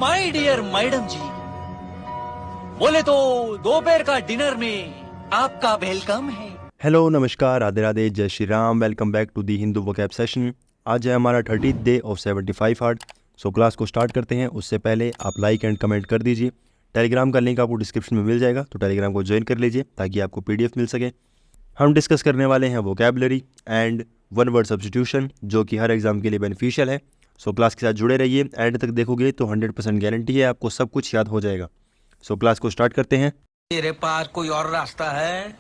My dear madam जी, बोले तो दोपहर का डिनर में आपका वेलकम है। हेलो, नमस्कार, राधे राधे, जय Shri Ram. Welcome back to the Hindu vocab session. आज है हमारा 30th day of 75 hard. So class को स्टार्ट करते हैं। उससे पहले आप लाइक एंड कमेंट कर दीजिए। टेलीग्राम का लिंक आपको डिस्क्रिप्शन में मिल जाएगा, तो टेलीग्राम को ज्वाइन कर लीजिए ताकि आपको PDF मिल सके। हम डिस्कस करने वाले हैं vocabulary and one word substitution, जो कि हर एग्जाम के लिए बेनिफिशियल है। सो क्लास के साथ जुड़े रहिए, एंड तक देखोगे तो 100% गारंटी है आपको सब कुछ याद हो जाएगा। सो क्लास को स्टार्ट करते हैं। मेरे पास कोई और रास्ता है?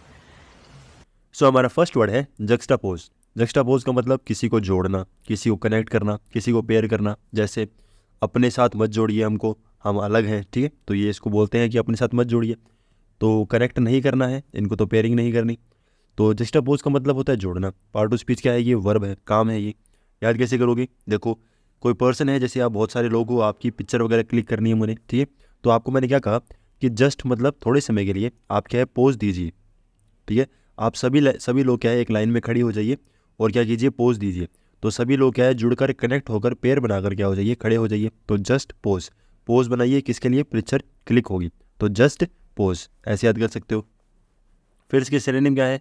सो हमारा फर्स्ट वर्ड है जक्स्टापोज। जक्स्टापोज का मतलब किसी को जोड़ना, किसी को कनेक्ट करना, किसी को पेयर करना। जैसे अपने साथ मत जोड़िए हमको, हम अलग हैं, ठीक है। तो ये इसको बोलते हैं कि अपने साथ मत जोड़िए, तो कनेक्ट नहीं करना है इनको, तो पेयरिंग नहीं करनी। तो जक्स्टापोज का मतलब होता है जोड़ना। पार्ट ऑफ स्पीच क्या है? ये वर्ब है, काम है। ये याद कैसे करोगे? देखो, कोई पर्सन है, जैसे आप बहुत सारे लोग हो, आपकी पिक्चर वगैरह क्लिक करनी है मुझे, ठीक है। तो आपको मैंने क्या कहा कि जस्ट मतलब थोड़े समय के लिए आप क्या है, पोज दीजिए, ठीक है। आप सभी लोग क्या है, एक लाइन में खड़ी हो जाइए और क्या कीजिए, पोज दीजिए। तो सभी लोग क्या है, जुड़कर कनेक्ट होकर पेयर बनाकर क्या हो जाइए, खड़े हो जाइए। तो जस्ट पोज, पोज बनाइए किसके लिए? पिक्चर क्लिक होगी, तो जस्ट पोज, ऐसे याद कर सकते हो। फिर इसके सिनोनिम क्या है?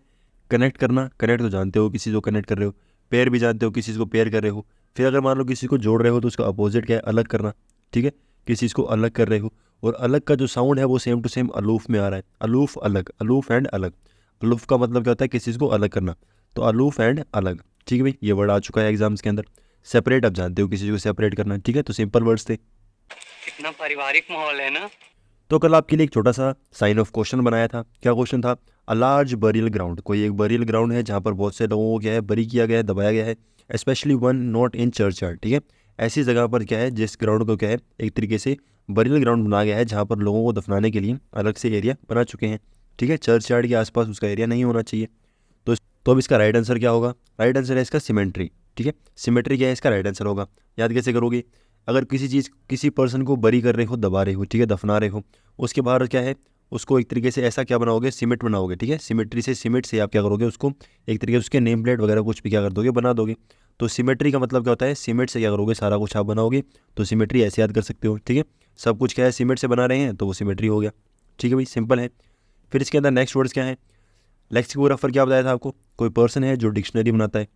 कनेक्ट करना। कनेक्ट तो जानते हो, किसी को कनेक्ट कर रहे हो। पेयर भी जानते हो, किसी को पेयर कर रहे हो। फिर अगर मान लो किसी को जोड़ रहे हो, तो उसका अपोजिट क्या है? अलग करना, ठीक है। किसी चीज़ को अलग कर रहे हो, और अलग का जो साउंड है वो सेम टू सेम अलूफ में आ रहा है। अलूफ, अलग, अलूफ एंड अलग। अलूफ का मतलब क्या होता है? किसी चीज़ को अलग करना, तो अलूफ एंड अलग, ठीक है भाई। ये वर्ड आ चुका है एग्जाम्स के अंदर। सेपरेट, अब जानते हो किसी चीज़ को सेपरेट करना, ठीक है। तो सिंपल वर्ड्स थे। कितना पारिवारिक माहौल है ना। तो कल आपके लिए एक छोटा सा साइन ऑफ क्वेश्चन बनाया था। क्या क्वेश्चन था? अ लार्ज बरियल ग्राउंड, कोई एक बरियल ग्राउंड है जहाँ पर बहुत से लोगों को क्या है, बरी किया गया है, दबाया गया है। Specially one not in church yard, ठीक है। ऐसी जगह पर क्या है, जिस ग्राउंड को क्या है, एक तरीके से बरियल ग्राउंड बनाया गया है, जहाँ पर लोगों को दफनाने के लिए अलग से एरिया बना चुके हैं, ठीक है। चर्च यार्ड के आसपास उसका एरिया नहीं होना चाहिए। तो अब इसका राइट आंसर क्या होगा? राइट आंसर है इसका सिमेट्री, ठीक है। सिमेट्री क्या है, इसका राइट आंसर होगा। याद कैसे करोगे? अगर किसी पर्सन को बरी कर रहे हो, दबा रहे हो, ठीक है, दफना रहे हो, उसके बाहर क्या है, उसको एक तरीके से ऐसा क्या बनाओगे? सीमेंट बनाओगे, ठीक है। सिमेट्री से, सीमेंट से आप क्या करोगे, उसको एक तरीके से उसके नेम प्लेट वगैरह कुछ भी क्या कर दोगे, बना दोगे। तो सिमेट्री का मतलब क्या होता है? सीमेंट से क्या करोगे, सारा कुछ आप बनाओगे। तो सिमेट्री ऐसे याद कर सकते हो, ठीक है। सब कुछ क्या है, सीमेंट से बना रहे हैं, तो वो सिमेट्री हो गया, ठीक है भाई, सिंपल है। फिर इसके अंदर नेक्स्ट वर्ड्स क्या है? लेक्सिकोग्राफर क्या बताया था आपको? कोई पर्सन है जो डिक्शनरी बनाता है,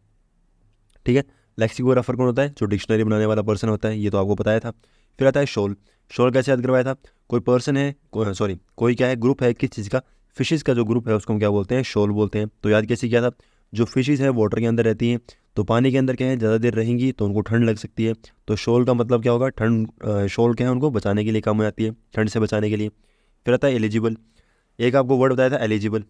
ठीक है। लेक्सिकोग्राफर कौन होता है? जो डिक्शनरी बनाने वाला पर्सन होता है, ये तो आपको बताया था। फिर आता है शोल। शोल कैसे याद करवाया था? कोई पर्सन है, कोई क्या है, ग्रुप है किस चीज़ का? फिशेज़ का जो ग्रुप है उसको हम क्या बोलते हैं? शोल बोलते हैं। तो याद कैसे किया था? जो फिशेज़ हैं वाटर के अंदर रहती हैं, तो पानी के अंदर क्या है, ज़्यादा देर रहेंगी तो उनको ठंड लग सकती है। तो शोल का मतलब क्या होगा? ठंड। शोल क्या है, उनको बचाने के लिए काम हो जाती है, ठंड से बचाने के लिए। फिर आता है एलिजिबल। एक आपको वर्ड बताया था एलिजिबल,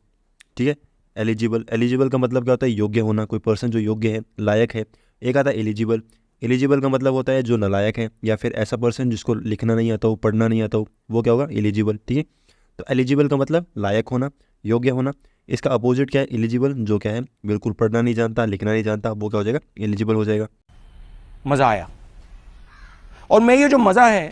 ठीक है। एलिजिबल, एलिजिबल का मतलब क्या होता है? योग्य होना, कोई पर्सन जो योग्य है, लायक है। एक आता है एलिजिबल। एलिजिबल का मतलब होता है जो नालायक है, या फिर ऐसा पर्सन जिसको लिखना नहीं आता हो, पढ़ना नहीं आता हो, वो क्या होगा? एलिजिबल, ठीक है। तो एलिजिबल का मतलब लायक होना, योग्य होना। इसका अपोजिट क्या है? एलिजिबल, जो क्या है, बिल्कुल पढ़ना नहीं जानता, लिखना नहीं जानता, वो क्या हो जाएगा? एलिजिबल हो जाएगा। मजा आया, और मैं ये जो मजा है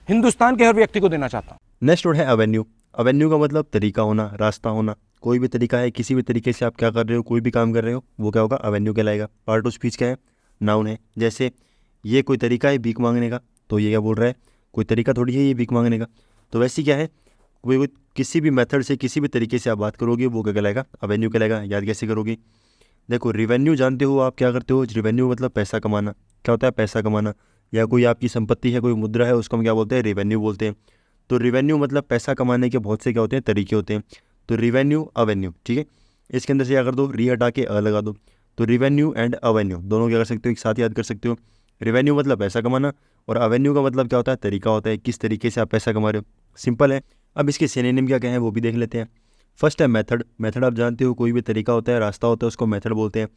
हिंदुस्तान के हर व्यक्ति को देना चाहता हूं। नेक्स्ट वर्ड है अवेन्यू। अवेन्यू का मतलब तरीका होना, रास्ता होना। कोई भी तरीका है, किसी भी तरीके से आप क्या कर रहे हो, कोई भी काम कर रहे हो, वो क्या होगा? अवेन्यू कहलाएगा। पार्ट ऑफ स्पीच क्या है? नाउन है। जैसे ये कोई तरीका है भीख मांगने का, तो ये क्या बोल रहा है? कोई तरीका थोड़ी है ये भीख मांगने का। तो वैसे क्या है, कोई किसी भी मेथड से, किसी भी तरीके से आप बात करोगे, वो क्या कहलाएगा? अवेन्यू कहलाएगा। याद कैसे करोगे? देखो, रिवेन्यू जानते हो आप क्या करते हो? रिवेन्यू मतलब पैसा कमाना। क्या होता है? पैसा कमाना। या कोई आपकी संपत्ति है, कोई मुद्रा है, उसको हम क्या बोलते हैं? रिवेन्यू बोलते हैं। तो रिवेन्यू मतलब पैसा कमाने के बहुत से क्या होते हैं? तरीके होते हैं। तो रिवेन्यू, अवेन्यू, ठीक है। इसके अंदर से क्या कर दो? री हटा के अ लगा दो। तो रिवेन्यू एंड अवेन्यू दोनों क्या कर सकते हो? एक साथ याद कर सकते हो। रिवेन्यू मतलब पैसा कमाना, और अवेन्यू का मतलब क्या होता है? तरीका होता है, किस तरीके से आप पैसा कमा रहे हो। सिंपल है। अब इसके सिनोनिम क्या है वो भी देख लेते हैं। फर्स्ट है मेथड। मेथड आप जानते हो, कोई भी तरीका होता है, रास्ता होता है, उसको मेथड बोलते हैं।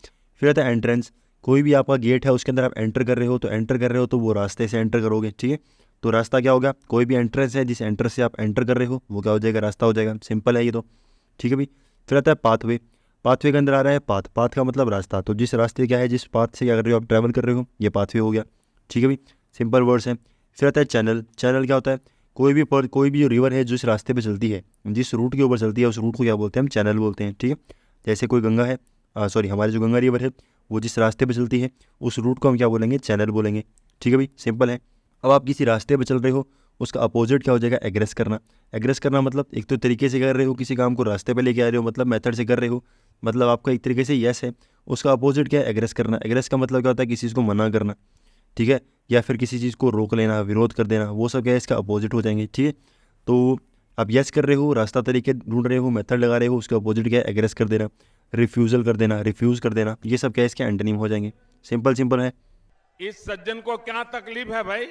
फिर आता है एंट्रेंस। कोई भी आपका गेट है, उसके अंदर आप एंटर कर रहे हो, तो एंटर कर रहे हो तो वो रास्ते से एंटर करोगे, ठीक है। तो रास्ता क्या होगा? कोई भी एंट्रेंस है, जिस एंट्रेंस से आप एंटर कर रहे हो, वो क्या हो जाएगा? रास्ता हो जाएगा। सिंपल है ये तो, ठीक है भाई। फिर आता है पाथवे। पाथवे के अंदर आ रहा है पाथ। पाथ का मतलब रास्ता। तो जिस रास्ते क्या है, जिस पाथ से क्या कर रहे हो, आप ट्रैवल कर रहे हो, ये पाथवे हो गया, ठीक है भाई। सिंपल वर्ड्स हैं। फिर आता है चैनल। चैनल क्या होता है? कोई भी जो रिवर है, जिस रास्ते पे चलती है, जिस रूट के ऊपर चलती है, उस रूट को क्या बोलते हैं? हम चैनल बोलते हैं, ठीक है। जैसे कोई गंगा है, हमारी जो गंगा रिवर है, वो जिस रास्ते पे चलती है, उस रूट को हम क्या बोलेंगे? चैनल बोलेंगे, ठीक है भाई, सिंपल है। अब आप किसी रास्ते पर चल रहे हो, उसका अपोजिट क्या हो जाएगा, एग्रेस करना। एग्रेस करना मतलब एक तो तरीके से कर रहे हो किसी काम को, रास्ते पे लेके आ रहे हो मतलब मेथड से कर रहे हो, मतलब आपका एक तरीके से यस है। उसका अपोजिट क्या है, एग्रेस करना। एग्रेस का मतलब क्या होता है, किसी चीज़ को मना करना, ठीक है, या फिर किसी चीज़ को रोक लेना, विरोध कर देना, वो सब क्या है इसका अपोजिट हो जाएंगे, ठीक है। तो आप यस कर रहे हो, रास्ता तरीके ढूंढ रहे हो, मेथड लगा रहे हो, उसके अपोजिट क्या है, एग्रेस कर देना, रिफ्यूज़ल कर देना, रिफ्यूज़ कर देना, ये सब क्या है इसके एंटोनिम हो जाएंगे। सिंपल सिंपल है। इस सज्जन को क्या तकलीफ है भाई?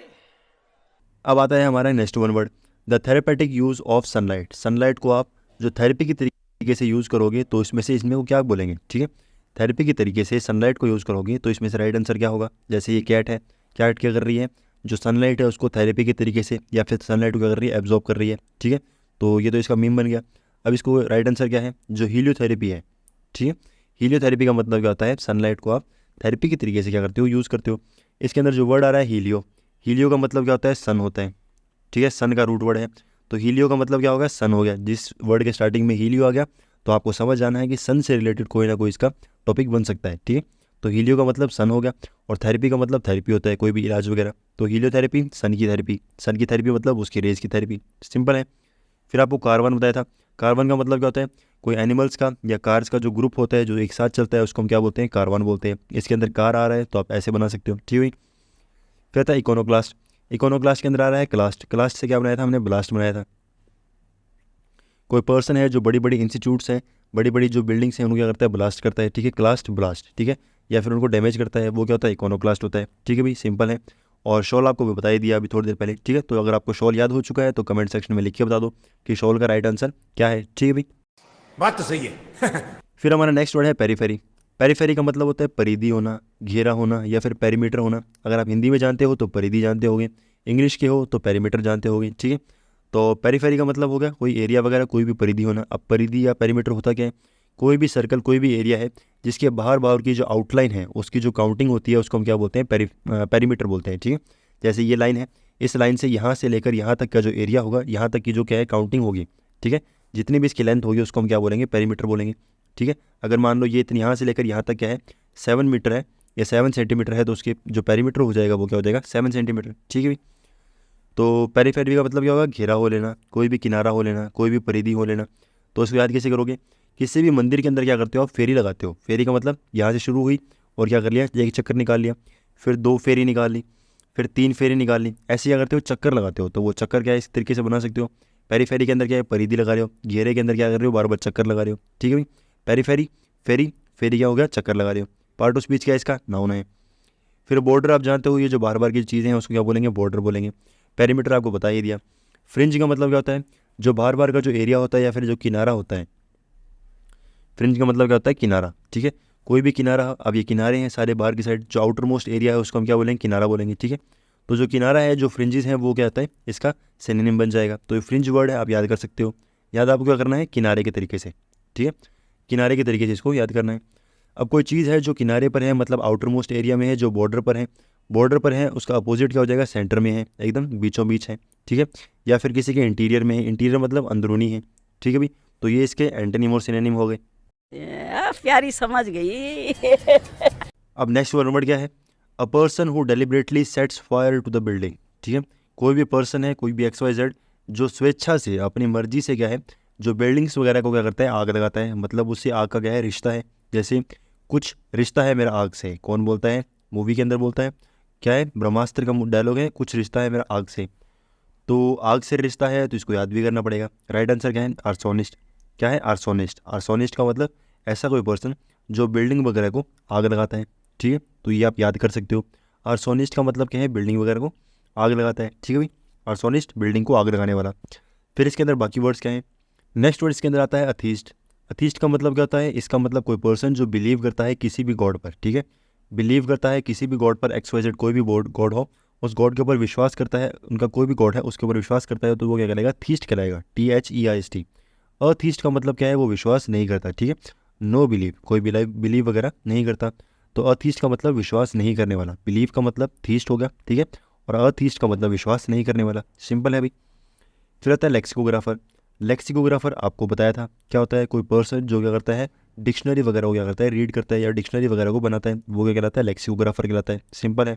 अब आता है हमारा next one word, the therapeutic use of sunlight. Sunlight को आप जो थेरेपी की तरीके से यूज़ करोगे तो इसमें से इसमें को क्या बोलेंगे, ठीक है। थेरेपी के तरीके से सनलाइट को यूज़ करोगे तो इसमें से राइट आंसर क्या होगा। जैसे ये कैट है, कैट क्या कर रही है, जो सनलाइट है उसको थेरेपी के तरीके से या फिर सनलाइट को क्या कर रही है, एब्जॉर्ब कर रही है, ठीक है। तो ये तो इसका मीम बन गया। अब इसको राइट आंसर क्या है, जो हीलियोथेरेपी है, ठीक है। हीलियोथेरेपी का मतलब क्या होता है, सनलाइट को आप थेरेपी के तरीके से क्या करते हो, यूज़ करते हो। इसके अंदर जो वर्ड आ रहा है हीलियो, हीलियो का मतलब क्या होता है, सन होता है, ठीक है, सन का रूट वर्ड है। तो हीलियो का मतलब क्या होगा, सन हो गया। जिस वर्ड के स्टार्टिंग में हीलियो आ गया तो आपको समझ जाना है कि सन से रिलेटेड कोई ना कोई इसका टॉपिक बन सकता है, ठीक है। तो हीलियो का मतलब सन हो गया, और थेरेपी का मतलब थेरेपी होता है, कोई भी इलाज वगैरह। तो हीलियोथेरेपी सन की थेरेपी, सन की थेरेपी मतलब उसकी रेज की थेरेपी, सिंपल है। फिर आपको कार्बन बताया था, कार्बन का मतलब क्या होता है, कोई एनिमल्स का या कार्स का जो ग्रुप होता है जो एक साथ चलता है उसको हम क्या बोलते हैं, कार्बन बोलते हैं। इसके अंदर कार आ रहा है तो आप ऐसे बना सकते हो, ठीक है। फिर था इकोनोक्लास्ट, इकोनोक्लास्ट के अंदर आ रहा है क्लास्ट, क्लास्ट से क्या बनाया था हमने, ब्लास्ट बनाया था। कोई पर्सन है जो बड़ी बड़ी इंस्टीट्यूट्स हैं, बड़ी बड़ी जो बिल्डिंग्स हैं उनको क्या करता है, ब्लास्ट करता है, ठीक है, क्लास्ट ब्लास्ट, ठीक है, या फिर उनको डैमेज करता है, वो क्या होता है, इकोनोक्लास्ट होता है, ठीक है भाई, सिंपल है। और शॉल आपको भी बता ही दिया अभी थोड़ी देर पहले, ठीक है। तो अगर आपको शॉल याद हो चुका है तो कमेंट सेक्शन में लिख के बता दो कि शॉल का राइट आंसर क्या है, ठीक है भाई। बात तो सही है। फिर हमारा नेक्स्ट वर्ड है पेरीफेरी। पेरीफेरी का मतलब होता है परिधि होना, घेरा होना, या फिर पेरीमीटर होना। अगर आप हिंदी में जानते हो तो परिधि जानते होगे, इंग्लिश के हो तो पेरीमीटर जानते होगे, ठीक है। तो पेरीफेरी का मतलब हो गया कोई एरिया वगैरह, कोई भी परिधि होना। अब परिधि या पेरीमीटर होता क्या है, कोई भी सर्कल, कोई भी एरिया है जिसके बाहर बाहर की जो आउटलाइन है उसकी जो काउंटिंग होती है उसको हम क्या बोलते हैं, पेरीमीटर बोलते हैं, ठीक है। जैसे ये लाइन है, इस लाइन से यहाँ से लेकर यहाँ तक का जो एरिया होगा, यहाँ तक की जो क्या है काउंटिंग होगी, ठीक है, जितनी भी इसकी लेंथ होगी उसको हम क्या बोलेंगे, पेरीमीटर बोलेंगे, ठीक है। अगर मान लो ये इतनी यहाँ से लेकर यहाँ तक क्या है 7 मीटर है या 7 सेंटीमीटर है तो उसके जो पेरीमीटर हो जाएगा वो क्या हो जाएगा, 7 सेंटीमीटर, ठीक है भाई। तो पेरीफेरी का मतलब क्या होगा, घेरा हो लेना, कोई भी किनारा हो लेना, कोई भी परिधि हो लेना। तो इसको याद कैसे करोगे, किसी भी मंदिर के अंदर क्या करते हो आप, फेरी लगाते हो। फेरी का मतलब यहाँ से शुरू हुई और क्या कर लिया, एक चक्कर निकाल लिया, फिर 2 फेरी निकाल ली, फिर 3 फेरी निकाल ली, ऐसे क्या करते हो, चक्कर लगाते हो। तो वो चक्कर क्या है इस तरीके से बना सकते हो। पेरीफेरी के अंदर क्या है, परिधि लगा रहे हो, घेरे के अंदर क्या कर रहे हो, बार बार चक्कर लगा रहे हो, ठीक है भाई। पेरीफेरी, फेरी, फेरी क्या हो गया, चक्कर लगा रहे हो। पार्ट ऑफ स्पीच क्या है इसका, नाउन है। फिर बॉर्डर आप जानते हो, ये जो बार बार की चीज़ें हैं उसको क्या बोलेंगे, बॉर्डर बोलेंगे। पेरीमीटर आपको बता ही दिया। फ्रिंज का मतलब क्या होता है, जो बार बार का जो एरिया होता है या फिर जो किनारा होता है। फ्रिंज का मतलब क्या होता है, किनारा, ठीक है, कोई भी किनारा। अब ये किनारे हैं सारे बाहर की साइड, जो आउटर मोस्ट एरिया है उसको हम क्या बोलेंगे, किनारा बोलेंगे, ठीक है। तो जो किनारा है, जो फ्रिंजेस हैं वो क्या होता है, इसका सिनोनिम बन जाएगा। तो ये फ्रिंज वर्ड है, आप याद कर सकते हो। याद आपको क्या करना है, किनारे के तरीके से, ठीक है, किनारे के तरीके से इसको याद करना है। अब कोई चीज़ है जो किनारे पर है, मतलब आउटर मोस्ट एरिया में है, जो बॉर्डर पर है, बॉर्डर पर है, उसका अपोजिट क्या हो जाएगा, सेंटर में है, एकदम बीचों बीच है, ठीक है, या फिर किसी के इंटीरियर में है। इंटीरियर मतलब अंदरूनी है, ठीक है भाई। तो ये इसके एंटोनिम और सिनोनिम हो गए। प्यारी समझ गई। अब नेक्स्ट वर्ड क्या है, a person who deliberately sets fire to the building, ठीक है। कोई भी पर्सन है, कोई भी XYZ जो स्वेच्छा से अपनी मर्जी से क्या है, जो बिल्डिंग्स वगैरह को क्या करता है, आग लगाता है। मतलब उससे आग का क्या है, रिश्ता है। जैसे कुछ रिश्ता है मेरा आग से, कौन बोलता है, मूवी के अंदर बोलता है, क्या है, ब्रह्मास्त्र का डायलॉग है, कुछ रिश्ता है मेरा आग से। तो आग से रिश्ता है तो इसको याद भी करना पड़ेगा। राइट आंसर क्या है, आर्सोनिस्ट। क्या है, आर्सोनिस्ट। आर्सोनिस्ट का मतलब ऐसा कोई पर्सन जो बिल्डिंग वगैरह को आग लगाता है, ठीक है। तो ये आप याद कर सकते हो। आर्सोनिस्ट का मतलब क्या है, बिल्डिंग वगैरह को आग लगाता है, ठीक है भाई। आर्सोनिस्ट, बिल्डिंग को आग लगाने वाला। फिर इसके अंदर बाकी वर्ड्स क्या हैं। नेक्स्ट वर्ड इसके अंदर आता है अथीस्ट। अथीस्ट का मतलब क्या होता है, इसका मतलब कोई पर्सन जो बिलीव करता है किसी भी गॉड पर, ठीक है, बिलीव करता है किसी भी गॉड पर, XYZ कोई भी गॉड हो, उस गॉड के ऊपर विश्वास करता है, उनका कोई भी गॉड है उसके ऊपर विश्वास करता है, तो वो क्या कहलाएगा, थीस्ट कहलाएगा, THEIST। अथीस्ट का मतलब क्या है, वो विश्वास नहीं करता, ठीक है, नो बिलीव, कोई बिलीव वगैरह नहीं करता। तो अथीस्ट का मतलब विश्वास नहीं करने वाला, बिलीव का मतलब थीस्ट हो गया, ठीक है, और अथीस्ट का मतलब विश्वास नहीं करने वाला, सिंपल है भाई। फिर आता है लेक्सिकोग्राफर। लेक्सिकोग्राफर आपको बताया था क्या होता है, कोई पर्सन जो क्या करता है, डिक्शनरी वगैरह को क्या करता है, रीड करता है या डिक्शनरी वगैरह को बनाता है, वो क्या कहलाता है, लेक्सिकोग्राफर कहलाता है, सिंपल है।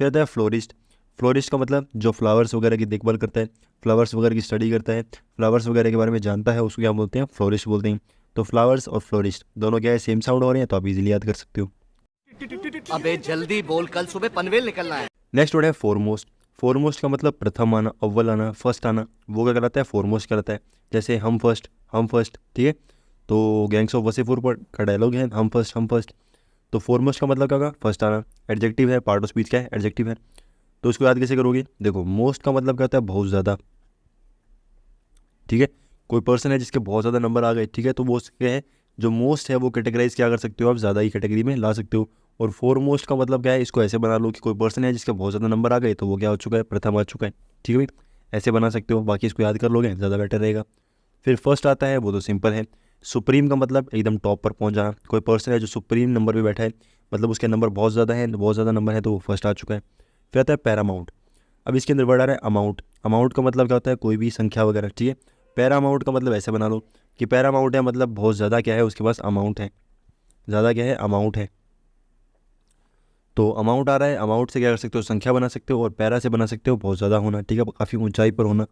फिर आता है फ्लोरिस्ट। फ्लोरिस्ट का मतलब जो फ्लावर्स वगैरह की देखभाल करता है, फ्लावर्स वगैरह की स्टडी करता है, फ्लावर्स वगैरह के बारे में जानता है, उसको क्या बोलते हैं, फ्लोरिस्ट बोलते हैं। तो फ्लावर्स और फ्लोरिस्ट दोनों क्या है, सेम साउंड हो रहे हैं, तो आप इजीली याद कर सकते हो। अबे जल्दी बोल, कल सुबह पनवेल निकलना है। नेक्स्ट वर्ड है फोरमोस्ट। फोरमोस्ट का मतलब प्रथम आना, अव्वल आना, फर्स्ट आना, वो क्या कहलाता है, फोरमोस्ट कहलाता है। जैसे हम फर्स्ट, ठीक है। तो गैंग्स ऑफ वसेपुर पर का डायलॉग है, हम फर्स्ट। तो फोरमोस्ट का मतलब क्या होगा, फर्स्ट आना। एडजेक्टिव है, पार्ट ऑफ स्पीच का है, एडजेक्टिव है। तो उसको याद कैसे करोगे, देखो मोस्ट का मतलब क्या होता है, बहुत ज़्यादा, ठीक है। कोई पर्सन है जिसके बहुत ज़्यादा नंबर आ गए, ठीक है, तो वो क्या है, जो मोस्ट है वो कैटेगराइज क्या कर सकते हो आप, ज़्यादा ही कैटेगरी में ला सकते हो। और फोरमोस्ट का मतलब क्या है, इसको ऐसे बना लो कि कोई पर्सन है जिसके बहुत ज़्यादा नंबर आ गए, तो वो क्या हो चुका है, प्रथम आ चुका है, ठीक है भाई। ऐसे बना सकते हो, बाकी इसको याद कर लोगे ज़्यादा बेटर रहेगा। फिर फर्स्ट आता है, वो तो सिंपल है। सुप्रीम का मतलब एकदम टॉप पर पहुंच जाना। कोई पर्सन है जो सुप्रीम नंबर पे बैठा है, मतलब उसके नंबर बहुत ज़्यादा है, बहुत ज़्यादा नंबर है, तो वो फर्स्ट आ चुका है। फिर आता है पैरामाउंट। अब इसके अंदर वर्ड आ रहा है अमाउंट। अमाउंट का मतलब क्या होता है, कोई भी संख्या वगैरह, ठीक है। पैरामाउंट का मतलब ऐसे बना लो कि पैरामाउंट है मतलब बहुत ज़्यादा क्या है, उसके पास अमाउंट है, ज़्यादा क्या है, अमाउंट है। तो अमाउंट आ रहा है, अमाउंट से क्या कर सकते हो, संख्या बना सकते हो, और पैरा से बना सकते हो बहुत ज़्यादा होना, ठीक है, काफ़ी ऊंचाई पर होना।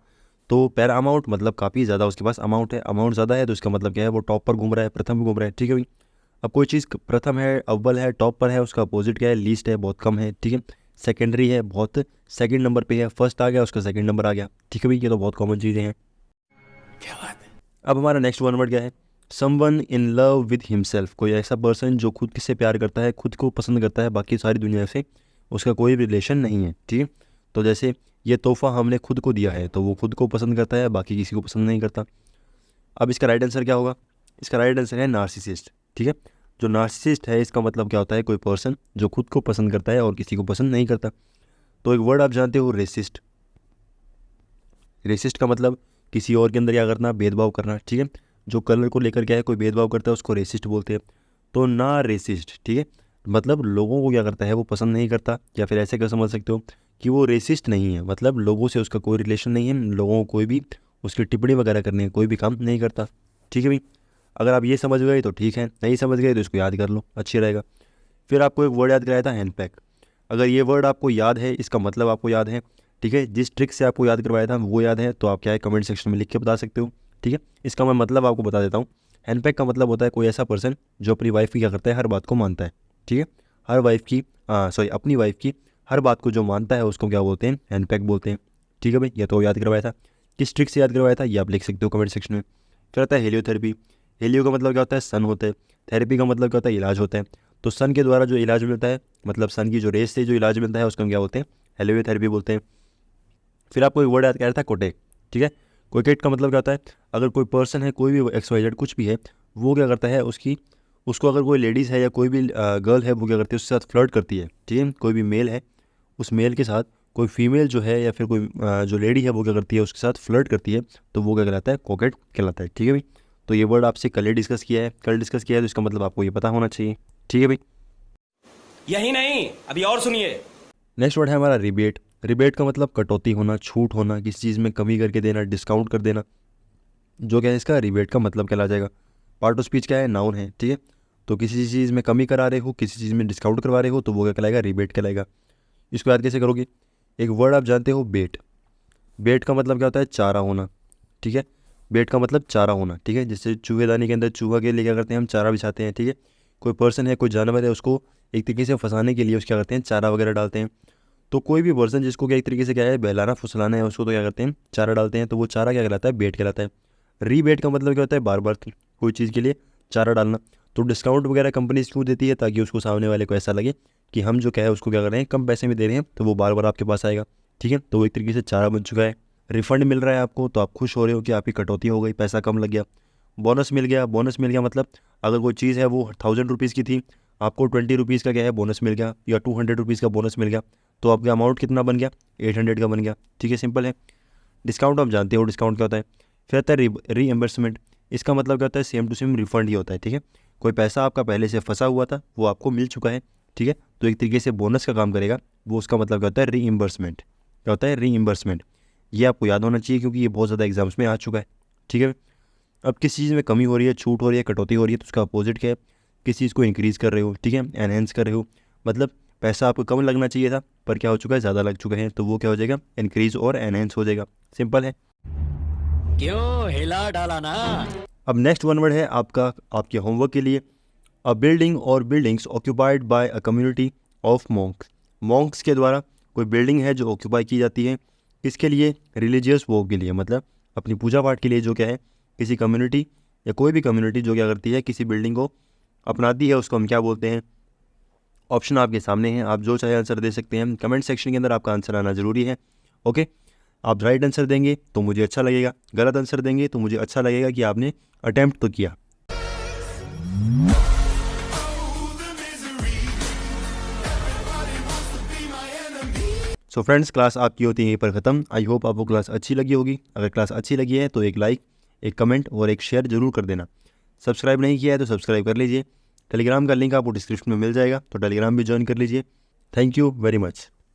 तो पैरा अमाउंट मतलब काफ़ी ज़्यादा उसके पास अमाउंट है, अमाउंट ज़्यादा है, तो इसका मतलब क्या है, वो टॉप पर घूम रहा है, प्रथम पर घूम रहा है, ठीक है भाई। अब कोई चीज़ प्रथम है, अव्वल है, टॉप पर है, उसका अपोजिट क्या है, लीस्ट है, बहुत कम है, ठीक है। सेकेंडरी है, बहुत सेकंड नंबर पे है, फर्स्ट आ गया, उसका सेकंड नंबर आ गया, ठीक है भाई। ये तो बहुत कॉमन चीज़ें हैं। क्या बात है। अब हमारा नेक्स्ट वन वर्ड क्या है, someone in love with himself. कोई ऐसा पर्सन जो खुद से प्यार करता है, खुद को पसंद करता है, बाकी सारी दुनिया से उसका कोई रिलेशन नहीं है, ठीक है। तो जैसे ये तोहफा हमने खुद को दिया है, तो वो खुद को पसंद करता है, बाकी किसी को पसंद नहीं करता। अब इसका राइट आंसर क्या होगा, इसका राइट आंसर है नार्सिसिस्ट, ठीक है। जो नार्सिसिस्ट है, इसका मतलब क्या होता है, कोई पर्सन जो खुद को पसंद करता है और किसी को पसंद नहीं करता। तो एक वर्ड आप जानते हो, रेसिस्ट। रेसिस्ट का मतलब किसी और के अंदर क्या करना, भेदभाव करना, ठीक है। जो कलर को लेकर क्या है, कोई भेदभाव करता है, उसको रेसिस्ट बोलते हैं। तो ना रेसिस्ट, ठीक है, मतलब लोगों को क्या करता है, वो पसंद नहीं करता, या फिर ऐसे कर समझ सकते हो कि वो रेसिस्ट नहीं है, मतलब लोगों से उसका कोई रिलेशन नहीं है, लोगों को कोई भी उसकी टिप्पणी वगैरह करने कोई भी काम नहीं करता, ठीक है भाई। अगर आप ये समझ गए तो ठीक है, नहीं समझ गए तो इसको याद कर लो, अच्छी रहेगा। फिर आपको एक वर्ड याद कराया था, हैंडपैक। अगर ये वर्ड आपको याद है, इसका मतलब आपको याद है, ठीक है, जिस ट्रिक से आपको याद करवाया था वो याद है, तो आप क्या है, कमेंट सेक्शन में लिख के बता सकते हो, ठीक है। इसका मैं मतलब आपको बता देता हूँ। हैंडपैक का मतलब होता है कोई ऐसा पर्सन जो अपनी वाइफ की क्या करता है, हर बात को मानता है, ठीक है। हर वाइफ की अपनी वाइफ की हर बात को जो मानता है उसको क्या बोलते हैं, हैंडपैक बोलते हैं, ठीक है भाई। ये तो याद करवाया था, किस ट्रिक से याद करवाया था ये आप लिख सकते हो कमेंट सेक्शन में। फिर आता है हेलियोथेरेपी। हेलियो का मतलब क्या होता है, सन होता है। थेरेपी का मतलब क्या होता है, इलाज होता है। तो सन के द्वारा जो इलाज मिलता है, मतलब सन की जो रेस से जो इलाज मिलता है, उसको हम क्या बोलते हैं, हेलियोथेरेपी बोलते हैं। फिर आपको एक वर्ड याद कर रहा था, कोटेक, ठीक है। कोटेट का मतलब क्या होता है, अगर कोई पर्सन है, कोई भी XYZ कुछ भी है, वो क्या करता है, उसको अगर कोई लेडीज़ है या कोई भी गर्ल है, वो क्या करती है, उसके साथ फ्लर्ट करती है, ठीक है। कोई भी मेल है, उस मेल के साथ कोई फीमेल जो है या फिर कोई जो लेडी है, वो क्या करती है, उसके साथ फ्लर्ट करती है, तो वो क्या कहलाता है, कोकेट कहलाता है, ठीक है भाई। तो ये वर्ड आपसे कल डिस्कस किया है, तो इसका मतलब आपको ये पता होना चाहिए, ठीक है भाई। यही नहीं, अभी और सुनिए। नेक्स्ट वर्ड है हमारा रिबेट। रिबेट का मतलब कटौती होना, छूट होना, किसी चीज़ में कमी करके देना, डिस्काउंट कर देना, जो क्या है इसका रिबेट का मतलब कहला जाएगा। पार्ट ऑफ स्पीच क्या है, नाउन है, ठीक है। तो किसी चीज़ में कमी करा रहे हो, किसी चीज़ में डिस्काउंट करवा रहे हो, तो वो क्या कहलाएगा, रिबेट कहलाएगा। इसको याद कैसे करोगे, एक वर्ड आप जानते हो, बेट। बेट का मतलब क्या होता है, चारा होना, ठीक है। बेट का मतलब चारा होना, ठीक है। जैसे चूहेदानी के अंदर चूहा के लिए क्या करते हैं, हम चारा बिछाते हैं, ठीक है। कोई पर्सन है, कोई जानवर है, उसको एक तरीके से फंसाने के लिए उसको क्या करते हैं, चारा वगैरह डालते हैं। तो कोई भी पर्सन जिसको क्या एक तरीके से क्या है, बहलाना फुसलाना है, उसको तो क्या करते हैं, चारा डालते हैं, तो वो चारा क्या कहलाता है, बेट कहलाता है। रीबेट का मतलब क्या होता है, बार बार कोई चीज़ के लिए चारा डालना। तो डिस्काउंट वगैरह कंपनी क्यों देती है, ताकि उसको सामने वाले को ऐसा लगे कि हम जो क्या है उसको क्या कर रहे हैं, कम पैसे में दे रहे हैं, तो वो बार बार आपके पास आएगा, ठीक है। तो वो एक तरीके से चारा बन चुका है। रिफंड मिल रहा है आपको, तो आप खुश हो रहे हो कि आपकी कटौती हो गई, पैसा कम लग गया। बोनस मिल गया, बोनस मिल गया मतलब अगर कोई चीज़ है वो 1000 रुपीज़ की थी, आपको 20 रुपीज़ का क्या है बोनस मिल गया, या 200 रुपीज़ का बोनस मिल गया, तो आपका अमाउंट कितना बन गया, 800 का बन गया, ठीक है, सिंपल है। डिस्काउंट आप जानते हो, डिस्काउंट क्या होता है। फिर आता है रीएम्बर्समेंट। इसका मतलब क्या होता है, सेम टू सेम रिफंड ही होता है, ठीक है। कोई पैसा आपका पहले से फंसा हुआ था, वो आपको मिल चुका है, ठीक है, तो एक तरीके से बोनस का काम करेगा वो, उसका मतलब क्या होता है, रीइम्बर्समेंट। क्या होता है, रीइम्बर्समेंट। ये आपको याद होना चाहिए क्योंकि ये बहुत ज़्यादा एग्जाम्स में आ चुका है, ठीक है। अब किसी चीज़ में कमी हो रही है, छूट हो रही है, कटौती हो रही है, तो उसका अपोजिट क्या है, किसी चीज़ को इंक्रीज़ कर रहे हो, ठीक है, एनहेंस कर रहे हो, मतलब पैसा आपको कम लगना चाहिए था पर क्या हो चुका है, ज़्यादा लग चुका है, तो वो क्या हो जाएगा, इंक्रीज और एनहेंस हो जाएगा। सिंपल है। क्यों हिला डाला ना। अब नेक्स्ट वन वर्ड है आपका आपके होमवर्क के लिए, अ बिल्डिंग और buildings occupied by a community of Monks. Monks के द्वारा कोई बिल्डिंग है जो ऑक्यूपाई की जाती है, किसके लिए, रिलीजियस वर्क के लिए, मतलब अपनी पूजा पाठ के लिए, जो क्या है किसी कम्युनिटी या कोई भी कम्युनिटी जो क्या करती है किसी बिल्डिंग को अपनाती है, उसको हम क्या बोलते हैं। ऑप्शन आपके सामने हैं, आप जो चाहे आंसर दे सकते हैं। कमेंट सेक्शन के अंदर आपका आंसर आना ज़रूरी है। ओके, आप राइट आंसर देंगे तो मुझे अच्छा लगेगा, गलत आंसर देंगे तो मुझे अच्छा लगेगा कि आपने अटैम्प्ट तो किया। सो फ्रेंड्स, क्लास आपकी होती है यहीं पर ख़त्म। आई होप आपको क्लास अच्छी लगी होगी। अगर क्लास अच्छी लगी है तो एक लाइक, एक कमेंट और एक शेयर ज़रूर कर देना। सब्सक्राइब नहीं किया है तो सब्सक्राइब कर लीजिए। टेलीग्राम का लिंक आपको डिस्क्रिप्शन में मिल जाएगा, तो टेलीग्राम भी ज्वाइन कर लीजिए। Thank you very much.